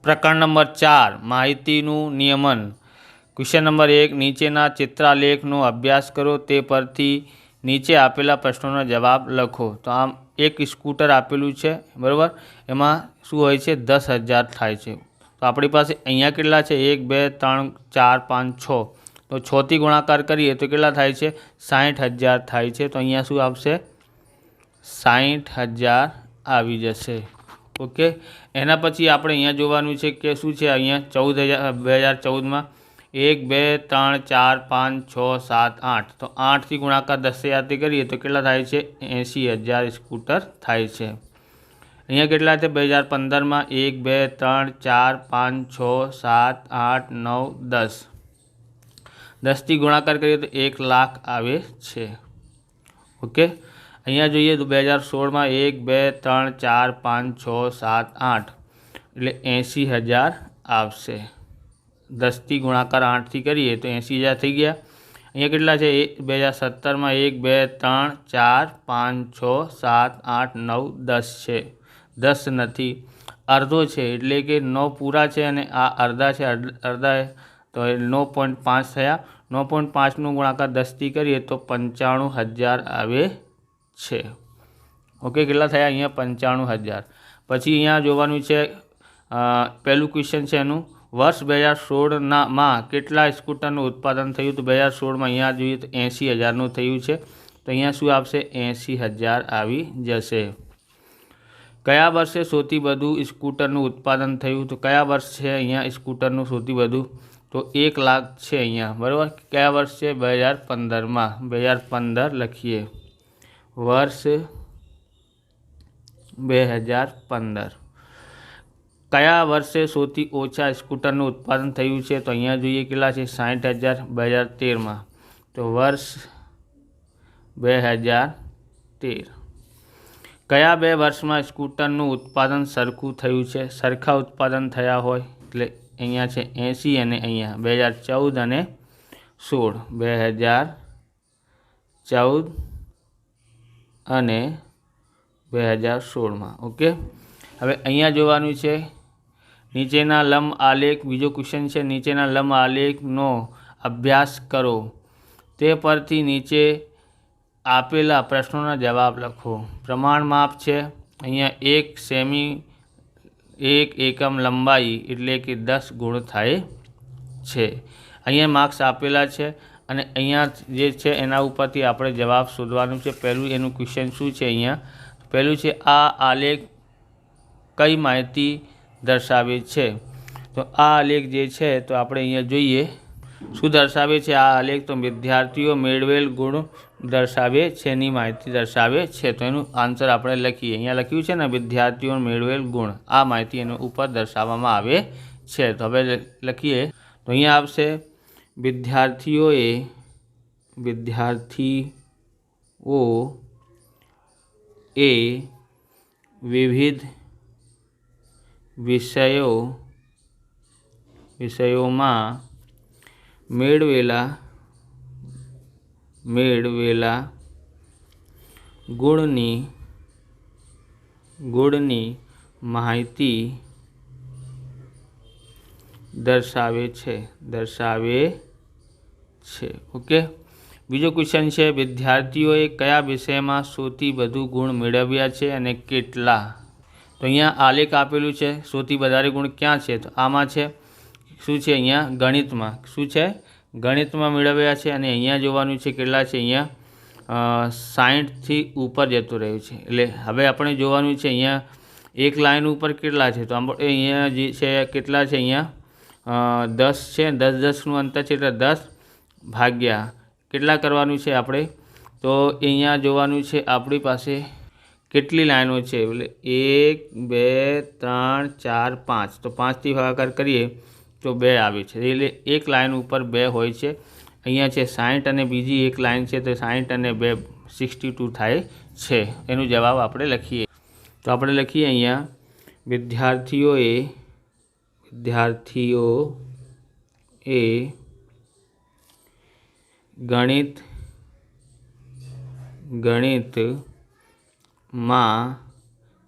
પ્રકરણ નંબર 4 માહિતીનું નિયમન। ક્વેશ્ચન નંબર 1 નીચેના ચિત્રાલેખનો અભ્યાસ કરો, તે પરથી નીચે આપેલા પ્રશ્નોનો જવાબ લખો। તો આમ એક સ્કૂટર આપેલું છે, બરાબર, એમાં શું હોય છે 10,000 થાય છે। તો આપણી પાસે અહીંયા કેટલા છે 1 2 3 4 5 6, તો 6 થી ગુણાકાર કરીએ તો કેટલા થાય છે 60,000 થાય છે। તો અહીંયા શું આવશે 60,000 આવી જશે। ઓકે, એના પછી આપણે અહીંયા જોવાનું છે કે શું છે અહીંયા 2014માં 1 2 3 4 5 6 7 8, તો 8 થી ગુણાકાર 10,000થી કરીએ તો કેટલા થાય છે 80,000 સ્કૂટર થાય છે। અહીંયા કેટલા છે 2015માં 1 2 3 4 5 6 7 8 9 10, 10 થી ગુણાકાર કરીએ તો 1 લાખ આવે છે। ઓકે, અહીંયા જોઈએ તો 2016માં 1 2 3 4 5 6 7 8 એટલે 80,000 આવશે। 10 થી ગુણાકાર 8 થી કરીએ તો 80,000 થઈ ગયા। અહીંયા કેટલા છે 2017માં 1 2 3 4 5 6 7 8 9 10 છે, 10 નથી, અડધો છે એટલે કે 9 પૂરા છે અને આ અડધા છે, અડધા તો 9.5 થયા। 9.5નો ગુણાકાર 10 થી કરીએ તો 95,000 આવે છે। ઓકે, કેટલા થયા અહીંયા 95,000। પછી અહીંયા જોવાનું છે પહેલું ક્વેશ્ચન છે એનું, વર્ષ 2016માં કેટલા સ્કૂટરનું ઉત્પાદન થયું? તો 2016માં અહીંયા જોઈએ તો 80,000નું થયું છે, તો અહીંયા શું આવશે 80,000 આવી જશે। કયા વર્ષે સૌથી વધુ સ્કૂટરનું ઉત્પાદન થયું? તો કયા વર્ષ છે અહીંયા સ્કૂટરનું સૌથી વધુ? તો 1 લાખ છે અહીંયા, બરાબર। કયા વર્ષ છે 2015માં, 2015 લખીએ, વર્ષ 2015। કયા વર્ષે સૌથી ઓછા સ્કૂટરનું ઉત્પાદન થયું છે? તો અહીંયા જોઈએ કેટલા છે 60,000, 2013માં, તો વર્ષ 2013। કયા બે વર્ષમાં સ્કૂટરનું ઉત્પાદન સરખું થયું છે? સરખા ઉત્પાદન થયા હોય એટલે અહીંયા છે 80 અને અહીંયા 2014 અને 16, 2014 અને 2016માં। ઓકે, હવે અહીંયા જોવાનું છે નીચેના લંબ આલેખ, બીજો ક્વેશ્ચન છે નીચેના લંબ આલેખનો અભ્યાસ કરો, તે પરથી નીચે આપેલા પ્રશ્નોના જવાબ લખો। પ્રમાણ માપ છે અહીંયા 1 સેમી 1 એકમ લંબાઈ એટલે કે 10 ગુણ થાય છે। અહીંયા માર્ક્સ આપેલા છે અને અહીંયા જે છે એના ઉપરથી આપણે જવાબ શોધવાનું છે। પહેલું એનું ક્વેશ્ચન શું છે અહીંયા, પહેલું છે આ આલેખ કઈ માહિતી દર્શાવે છે? તો આ આલેખ જે છે તો આપણે અહીંયા જોઈએ શું દર્શાવે છે આ આલેખ? તો વિદ્યાર્થીઓ મેળવેલ ગુણ દર્શાવે છે, એની માહિતી દર્શાવે છે। તો એનું આન્સર આપણે લખીએ, અહીંયા લખ્યું છે ને વિદ્યાર્થીઓ મેળવેલ ગુણ, આ માહિતી એના ઉપર દર્શાવવામાં આવે છે। તો હવે લખીએ તો અહીંયા આવશે વિદ્યાર્થીઓએ વિવિધ વિષયોમાં મેળવેલા ગુણની માહિતી દર્શાવે છે। ઓકે, બીજો ક્વેશ્ચન છે વિદ્યાર્થીઓએ કયા વિષયમાં સૌથી વધુ ગુણ મેળવ્યા છે અને કેટલા? તો અહીંયા આલેખ આપેલું છે, સૌથી વધારે ગુણ ક્યાં છે? તો આમાં છે શું છે અહીંયા ગણિતમાં, શું છે ગણિતમાં મેળવ્યા છે અને અહીંયા જોવાનું છે કેટલા છે અહીંયા 60થી ઉપર જતું રહ્યું છે। એટલે હવે આપણે જોવાનું છે અહીંયા એક લાઈન ઉપર કેટલા છે? તો અહીંયા જે છે કેટલા છે અહીંયા 10 છે, 10-10નું અંતર છે એટલે 10 ભાગ્યા કેટલા કરવાનું છે આપણે? તો અહીંયા જોવાનું છે આપણી પાસે કેટલી લાઈનો છે, એટલે 1 2 3 4 5, તો 5થી ભાગાકાર કરીએ તો 2 આવે છે, એટલે એક લાઈન ઉપર 2 હોય છે। અહીંયા છે 60 અને બીજી એક લાઈન છે તો 60 અને 2 62 થાય છે। એનો જવાબ આપણે લખીએ, તો આપણે લખીએ અહીંયા વિદ્યાર્થીઓએ ગણિતમાં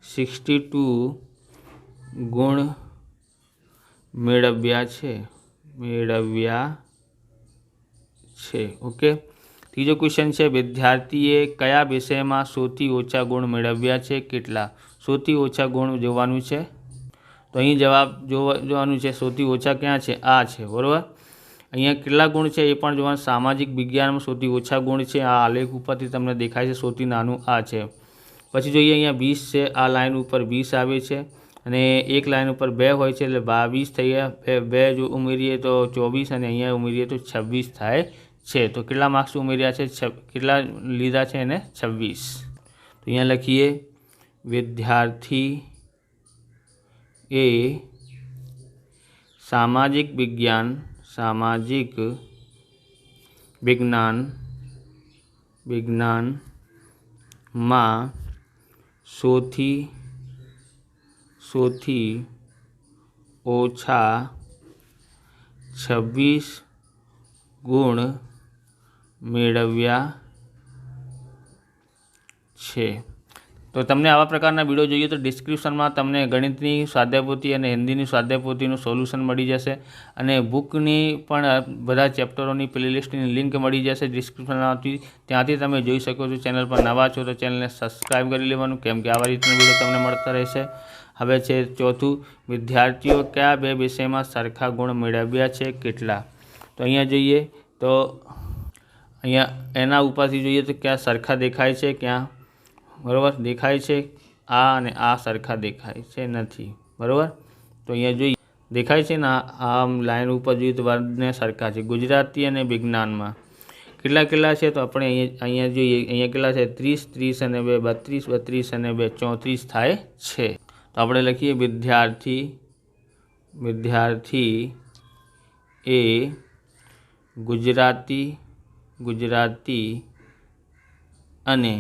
62 ગુણ મેળવ્યા છે. ઓકે. ત્રીજો ક્વેશ્ચન છે, વિદ્યાર્થીએ કયા વિષયમાં સૌથી ઓછા ગુણ મેળવ્યા છે, કેટલા? સૌથી ઓછા ગુણ જોવાનું છે. તો અહીં જવાબ જોવાનું છે. સૌથી ઓછા ક્યાં છે? આ છે, બરાબર. અહીંયા કેટલા ગુણ છે એ પણ જોવાનું. સામાજિક વિજ્ઞાનમાં સૌથી ઓછા ગુણ છે. આ આલેખ ઉપરથી તમને દેખાય છે. સૌથી નાનું આ છે. પછી જોઈએ અહીંયા 20 છે. આ લાઈન ઉપર 20 આવે છે અને એક લાઈન ઉપર 2 હોય છે એટલે 22 થઈ ગયા. 2 જો ઉમેરીએ તો 24 અને અહીંયા ઉમેરીએ તો 26 થાય છે. તો કેટલા માર્ક્સ ઉમેર્યા છે? કેટલા લીધા છે એને? 26. તો અહીંયા લખીએ, વિદ્યાર્થી એ સામાજિક વિજ્ઞાનમાં સૌથી ઓછા 26 ગુણ મેળવ્યા છે. તો તમને આવા પ્રકારના વિડીયો જોઈએ તો ડિસ્ક્રિપ્શનમાં તમને ગણિતની સ્વાધ્યાયપોથી અને હિન્દીની સ્વાધ્યાયપોથીનું સોલ્યુશન મળી જશે અને બુકની પણ બધા ચેપ્ટરોની પ્લેલિસ્ટની લિંક મળી જશે ડિસ્ક્રિપ્શનમાંથી. ત્યાંથી તમે જોઈ શકો છો. ચેનલ પર નવા છો તો ચેનલને સબસ્ક્રાઈબ કરી લેવાનું, કેમ કે આવા રીતના વિડીયો તમને મળતા રહેશે. હવે છે ચોથું, વિદ્યાર્થીઓ કયા 2 વિષયમાં સરખા ગુણ મેળવ્યા છે, કેટલા? તો અહીંયા જોઈએ તો અહીંયા એના ઉપરથી જોઈએ તો ક્યાં સરખા દેખાય છે, ક્યાં બરાબર દેખાય છે? આ અને આ સરખા દેખાય છે? નથી, બરાબર. તો અહીંયા જોઈએ દેખાય છે ને, આ લાઈન ઉપર જોઈએ તો બંને સરખા છે. ગુજરાતી અને વિજ્ઞાનમાં કેટલા છે? તો આપણે અહીંયા જોઈએ. અહીંયા કેટલા છે? 30 અને 2 32, 32 અને 2 34 થાય છે. તો આપણે લખીએ, વિદ્યાર્થી એ ગુજરાતી અને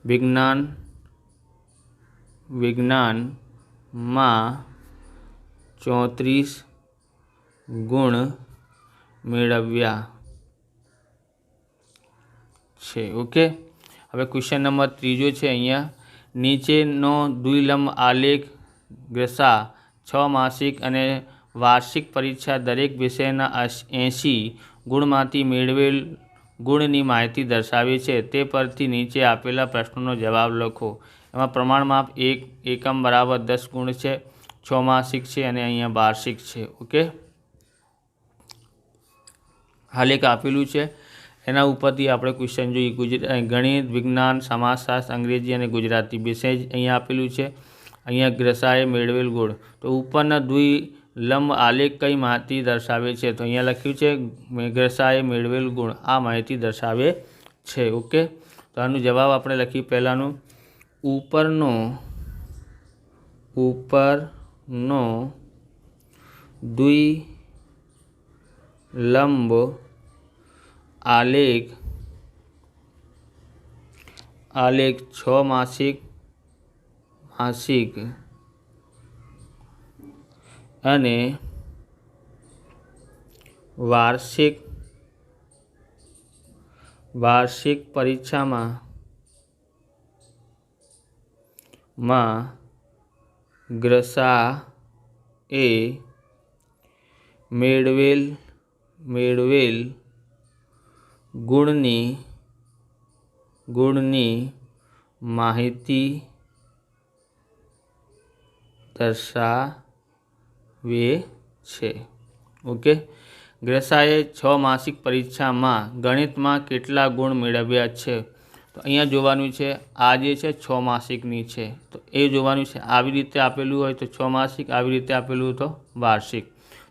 વિજ્ઞાનમાં 34 ગુણ મેળવ્યા છે. ઓકે. હવે ક્વેશ્ચન નંબર 3 છે. અહીંયા નીચેનો દ્વિલંબ આલેખ દર્શા 6 માસિક અને વાર્ષિક પરીક્ષા દરેક વિષયના 80 ગુણમાંથી મેળવેલ ગુણની માહિતી દર્શાવે છે. તે પરથી નીચે આપેલા પ્રશ્નોનો જવાબ લખો. એમાં પ્રમાણમાપ એકમ બરાબર 10 ગુણ છે, 6 માસિક છે અને અહીંયા વાર્ષિક છે. ઓકે. આલેખ આપેલું છે, એના ઉપરથી આપણે ક્વેશ્ચન જોઈએ. ગણિત, વિજ્ઞાન, સમાજશાસ્ત્ર, અંગ્રેજી અને ગુજરાતી વિષય અહીંયા આપેલું છે. અહીંયા ગ્રસાએ મેળવેલ ગુણ. તો ઉપરના દ્વિલંબ આલેખ કઈ માહિતી દર્શાવે છે? તો અહીંયા લખ્યું છે ગ્રસાએ મેળવેલ ગુણ. આ માહિતી દર્શાવે છે. ઓકે. તો આનો જવાબ આપણે લખીએ. પહેલાંનું, ઉપરનો દ્વિલંબ આલેખ 6 માસિક અને વાર્ષિક પરીક્ષામાં ગ્રસાએ મેળવેલ ગુણની માહિતી દર્શાવે છે. ઓકે. ગ્રસાએ 6 માસિક પરીક્ષામાં ગણિતમાં કેટલા ગુણ મેળવ્યા છે? તો અહીંયા જોવાનું છે. આ જે છે 6 માસિકની છે તો એ જોવાનું છે. આવી રીતે આપેલું હોય તો 6 માસિક, આવી રીતે આપેલું હોય તો વાર્ષિક.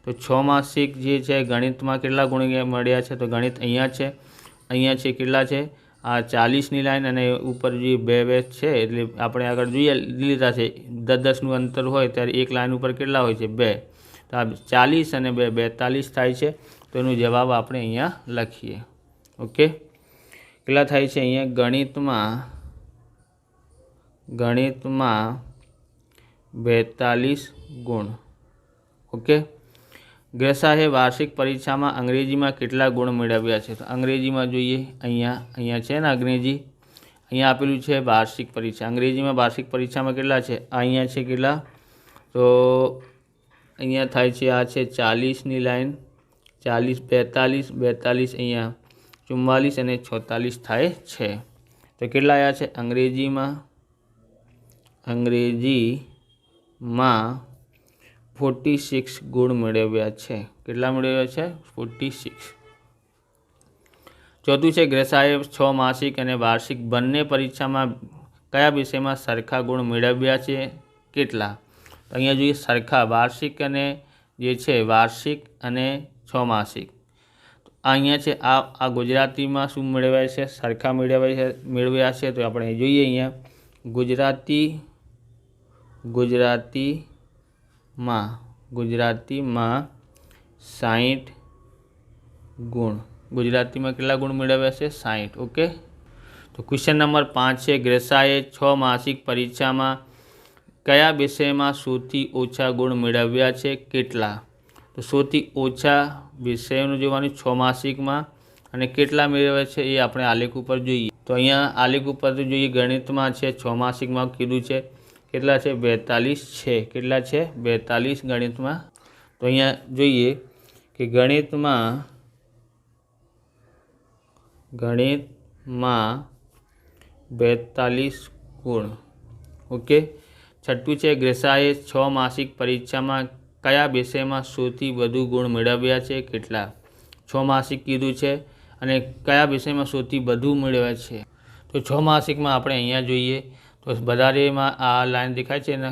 તો 6 માસિક જે છે ગણિતમાં કેટલા ગુણ મળ્યા છે? તો ગણિત અહીંયા છે કેટલા છે? આ 40ની લાઈન અને ઉપર જે 2 છે એટલે આપણે આગળ જોઈએ લીધા છે. 10-10નું અંતર હોય ત્યારે એક લાઈન ઉપર કેટલા હોય છે? 2. તો આ 40 અને 2 42 થાય છે. તો એનો જવાબ આપણે અહીંયા લખીએ. ઓકે. કેટલા થાય છે? અહીંયા ગણિતમાં 42 ગુણ. ઓકે. ગ્રસાએ વાર્ષિક પરીક્ષામાં અંગ્રેજીમાં કેટલા ગુણ મેળવ્યા છે? તો અંગ્રેજીમાં જોઈએ. અહીંયા છે ને અંગ્રેજી, અહીંયા આપેલું છે વાર્ષિક પરીક્ષા. અંગ્રેજીમાં વાર્ષિક પરીક્ષામાં કેટલા છે? અહીંયા છે કેટલા? તો અહીંયા થાય છે આ છે 40ની લાઈન, 40 42 42 અહીંયા 44 અને 46 થાય છે. તો કેટલા આવ્યા છે? અંગ્રેજીમાં 46 ગુણ મેળવ્યા છે. કેટલા મેળવ્યા છે? 46. ચોથું છે ગ્રેસાએ 6 માસિક અને વાર્ષિક બંને પરીક્ષામાં કયા વિષયમાં સરખા ગુણ મેળવ્યા છે? કેટલા? તો અહીંયા જોઈએ સરખા, વાર્ષિક અને જે છે વાર્ષિક અને 6 માસિક. તો અહીંયા છે આ ગુજરાતીમાં શું મેળવ્યા છે? સરખા મેળવ્યા છે. તો આપણે જોઈએ અહીંયા ગુજરાતીમાં 60 ગુણ. ગુજરાતીમાં કેટલા ગુણ મેળવ્યા છે? 60. ઓકે. તો ક્વેશ્ચન નંબર 5 છે ગ્રેસાએ 6 માસિક પરીક્ષામાં કયા વિષયમાં સૌથી ઓછા ગુણ મેળવ્યા છે? કેટલા? તો સૌથી ઓછા વિષયોનું જોવાનું 6 માસિકમાં અને કેટલા મેળવ્યા છે એ આપણે આલેખ ઉપર જોઈએ. તો અહીંયા આલેખ ઉપર તો જોઈએ ગણિતમાં છે 6 માસિકમાં કીધું છે કેટલા છે? 42 છે. કેટલા છે? 42 ગણિતમાં. તો અહીંયા જોઈએ કે ગણિતમાં 42 ગુણ. ઓકે. છઠ્ઠું છે ગ્રેસાએ 6 માસિક પરીક્ષામાં કયા વિષયમાં સૌથી વધુ ગુણ મેળવ્યા છે? કેટલા? 6 માસિક કીધું છે અને કયા વિષયમાં સૌથી વધુ મેળવ્યા છે? તો 6 માસિકમાં આપણે અહીંયા જોઈએ તો વધારેમાં આ લાઈન દેખાય છે ને,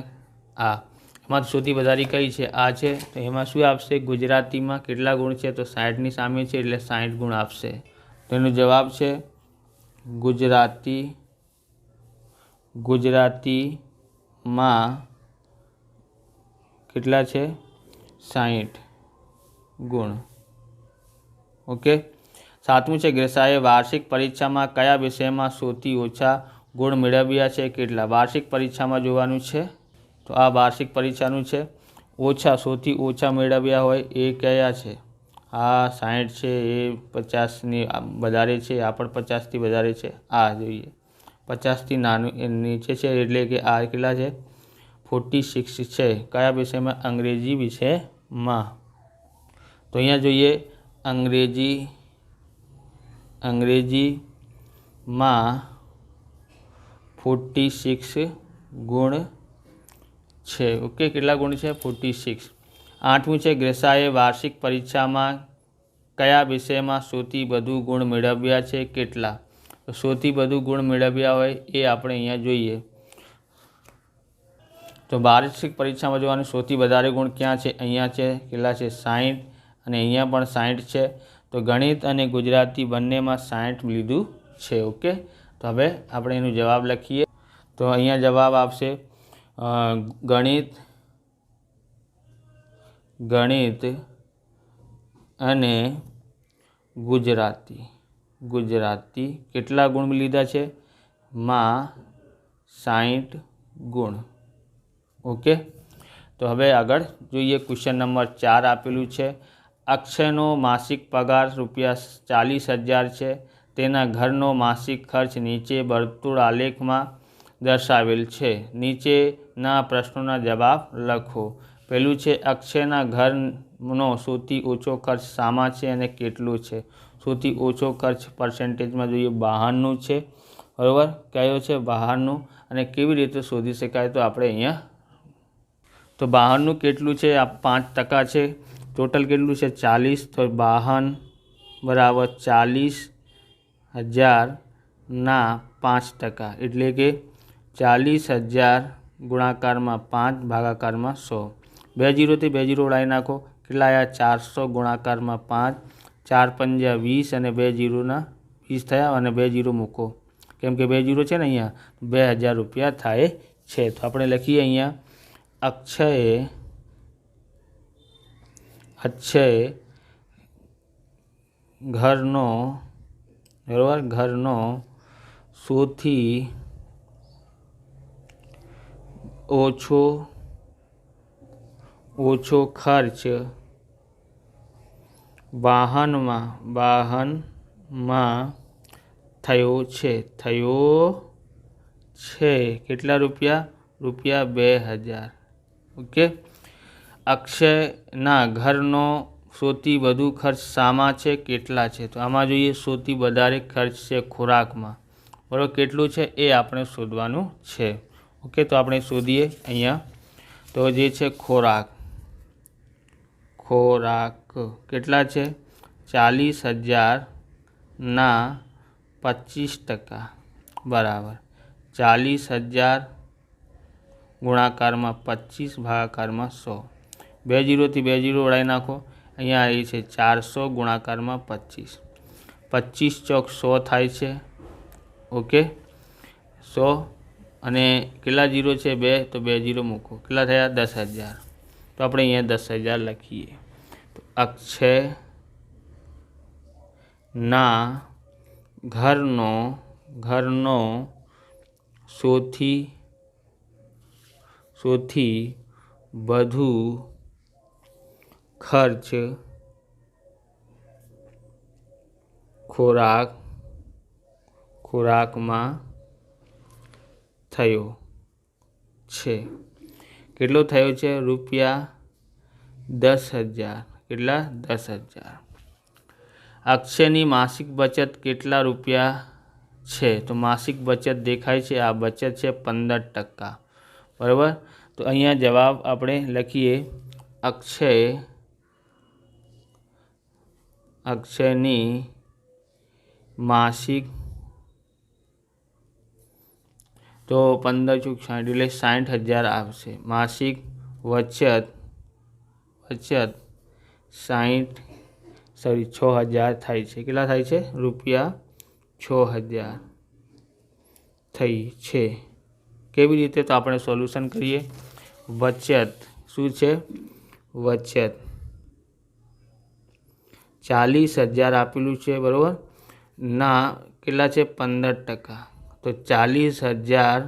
એમાં સૌથી વધારે કઈ છે? આ છે. તો એમાં શું આપશે? ગુજરાતીમાં કેટલા ગુણ છે? તો 60ની સામે છે એટલે 60 ગુણ આપશે. તો એનો જવાબ છે ગુજરાતીમાં કેટલા છે? 60 ગુણ. ઓકે. સાતમું છે ગ્રેસાએ વાર્ષિક પરીક્ષામાં કયા વિષયમાં સૌથી ઓછા ગુણ મેળવ્યા છે? કેટલા? વાર્ષિક પરીક્ષામાં જોવાનું છે. તો આ વાર્ષિક પરીક્ષાનું છે. સૌથી ઓછા મેળવ્યા હોય એ કયા છે? આ 60 છે, એ 50ની વધારે છે, આ પણ 50થી વધારે છે. આ જોઈએ 50થી નાનું નીચે છે એટલે કે આ કેટલા છે? 46 છે. કયા વિષયમાં? અંગ્રેજી વિષયમાં. તો અહીંયા જોઈએ અંગ્રેજીમાં 46 ગુણ છે. ઓકે. કેટલા ગુણ છે? 46. આઠમું છે ગ્રેસાએ વાર્ષિક પરીક્ષામાં કયા વિષયમાં સૌથી વધુ ગુણ મેળવ્યા છે? કેટલા? તો સૌથી વધુ ગુણ મેળવ્યા હોય એ આપણે અહીંયા જોઈએ. તો વાર્ષિક પરીક્ષામાં જોવાનું સૌથી વધારે ગુણ ક્યાં છે? અહીંયા છે. કેટલા છે? 60 અને અહીંયા પણ 60 છે. તો ગણિત અને ગુજરાતી બંનેમાં 60 લીધું છે. ઓકે. તો હવે આપણે એનો જવાબ લખીએ. તો અહીંયા જવાબ આવશે ગણિત અને ગુજરાતી કેટલા ગુણ લીધા છે? માં 60 ગુણ. ઓકે. તો હવે આગળ જોઈએ ક્વેશ્ચન નંબર 4 આપેલું છે. અક્ષયનો માસિક પગાર ₹40,000 છે. તેના ઘરનો માસિક ખર્ચ નીચે વર્તુળ આલેખમાં દર્શાવેલ છે. નીચેના પ્રશ્નોના જવાબ લખો. પહેલું છે અક્ષયના ઘરનો સૌથી ઓછો ખર્ચ શામાં છે અને કેટલું છે? સૌથી ઓછો ખર્ચ પર્સન્ટેજમાં જોઈએ 52 છે. બરાબર. કયો છે? 52. અને કેવી રીતે શોધી શકાય? તો આપણે અહીંયા તો 52 કેટલું છે? આ 5% છે. ટોટલ કેટલું છે? 40. તો 52 બરાબર 40,000ના 5%. એટલે કે 40,000 ગુણાકારમાં 5 ભાગાકારમાં 100. 2 0થી 2 0 ઉડાવી નાખો. કેટલા આવ્યા? 400 ગુણાકારમાં 5. 4 પંજા 20 અને 2 0ના 20 થયા અને 2 0 મૂકો કેમ કે 2 0 છે ને અહીંયા 2000 રૂપિયા થાય છે. તો આપણે લખીએ અહીંયા અક્ષય ઘરનો બરાબર ઘરનો સૌથી ઓછો ખર્ચ વાહનમાં થયો છે. કેટલા રૂપિયા? ₹2000. ઓકે. અક્ષયના ઘરનો સૌથી વધુ ખર્ચ શામાં છે, કેટલા છે? તો આમાં જોઈએ સૌથી વધારે ખર્ચ છે ખોરાકમાં, બરાબર. કેટલું છે એ આપણે શોધવાનું છે. ઓકે, તો આપણે શોધીએ અહીંયા. તો જે છે ખોરાક કેટલા છે? 40,000ના 25%, બરાબર. 40,000 ગુણાકારમાં 25 ભાગાકારમાં 100. 2 0થી 2 0 ઉડાવી નાખો. અહીંયા આવી છે 400 ગુણાકારમાં 25. 25 ચોક 100 થાય છે. ઓકે, 100 અને કેટલા 0 છે? 2, તો 2 0 મૂકો. કેટલા થયા? 10,000. તો આપણે અહીંયા 10,000 લખીએ. તો અક્ષયના ઘરનો સૌથી વધુ ખર્ચ ખોરાકમાં થયો છે. કેટલો થયો છે? રૂપિયા 10,000. કેટલા? 10,000. અક્ષયની માસિક બચત કેટલા રૂપિયા છે? તો માસિક બચત દેખાય છે, આ બચત છે 15%, બરાબર. તો અહીંયા જવાબ આપણે લખીએ. અક્ષયની માસિક, તો 15 ચોક 60 એટલે 60,000 આવશે. માસિક બચત 6,000 થાય છે. કેટલા થાય છે? રૂપિયા 6,000 થઈ છે. કેવી રીતે? તો આપણે સોલ્યુશન કરીએ. બચત શું છે? બચત 40,000 આપેલું છે, બરાબર. ના કેટલા છે? 15%. તો 40,000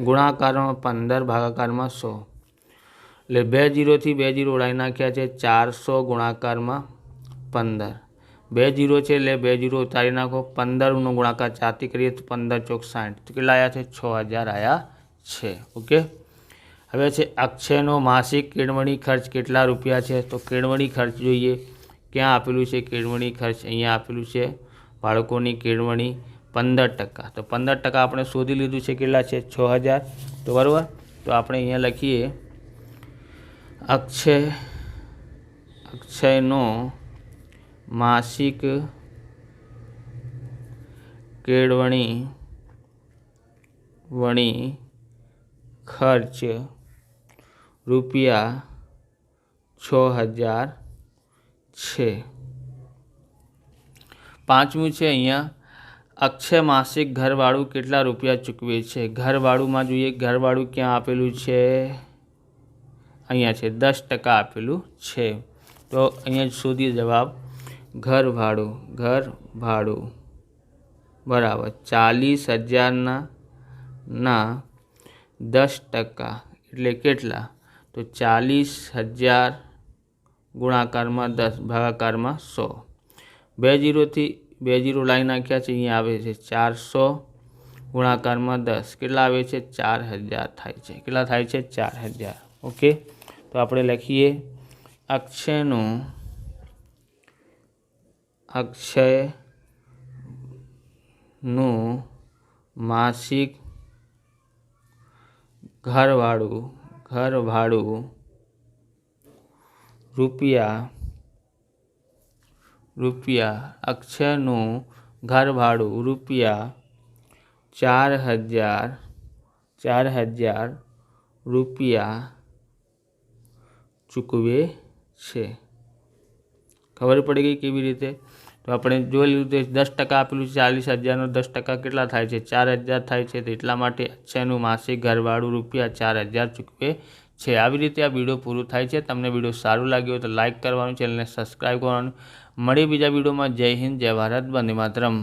ગુણાકારમાં 15 ભાગાકારમાં 100. એટલે 2 0થી 2 0 ઉડાવી નાખ્યા છે. 400 ગુણાકારમાં 15. 2 0 છે એટલે 2 0 ઉતારી નાખો. 15નો ગુણાકાર 4થી કરીએ તો 15 ચોક 60. તો કેટલા આવ્યા છે? 6,000 આવ્યા છે. ઓકે, હવે છે અક્ષયનો માસિક કેળવણી ખર્ચ કેટલા રૂપિયા છે? તો કેળવણી ખર્ચ જોઈએ. ક્યાં આપેલું છે કેળવણી ખર્ચ? અહીંયા આપેલું છે. બાળકોની કેળવણી 15%. તો 15% આપણે શોધી લીધું છે. કેટલા છે? 6,000. તો બરાબર. તો આપણે અહીંયા લખીએ અક્ષયનો માસિક કેળવણી ખર્ચ રૂપિયા 6,000 છે. પાંચમું છે અહીંયા અક્ષય માસિક ઘરભાડું કેટલા રૂપિયા ચૂકવે છે? ઘરભાડુંમાં જોઈએ. ઘરભાડું ક્યાં આપેલું છે? અહીંયા છે 10% આપેલું છે. તો અહીંયા શોધીએ જવાબ. ઘરભાડું બરાબર 40,000ના 10% એટલે કેટલા? તો 40,000 ગુણાકારમાં 10 ભાગાકારમાં 100. 2 0થી 2 0 લાવી નાખ્યા છે. અહીંયા આવે છે 400 ગુણાકારમાં 10. કેટલા આવે છે? 4,000 થાય છે. કેટલા થાય છે? 4,000. ઓકે, તો આપણે લખીએ અક્ષયનું માસિક ઘરભાડું રૂપિયા અક્ષયનું ઘરભાડું રૂપિયા 4,000 રૂપિયા ચૂકવે છે. ખબર પડી ગઈ કેવી રીતે? તો આપણે જોઈ લીધું. 10% આપેલું છે. 40,000નો 10% કેટલા થાય છે? 4,000 થાય છે. તો એટલા માટે અક્ષયનું માસિક ઘરભાડું રૂપિયા 4,000 ચૂકવે છે. આવી રીતે આ વિડીયો પૂરું થાય છે. તમને વિડીયો સારું લાગ્યો હોય તો લાઇક કરવાનું, ચેનલને સબસ્ક્રાઈબ કરવાનું. મળીએ બીજા વિડીયોમાં. જય હિન્દ, જય ભારત, વંદે માતરમ.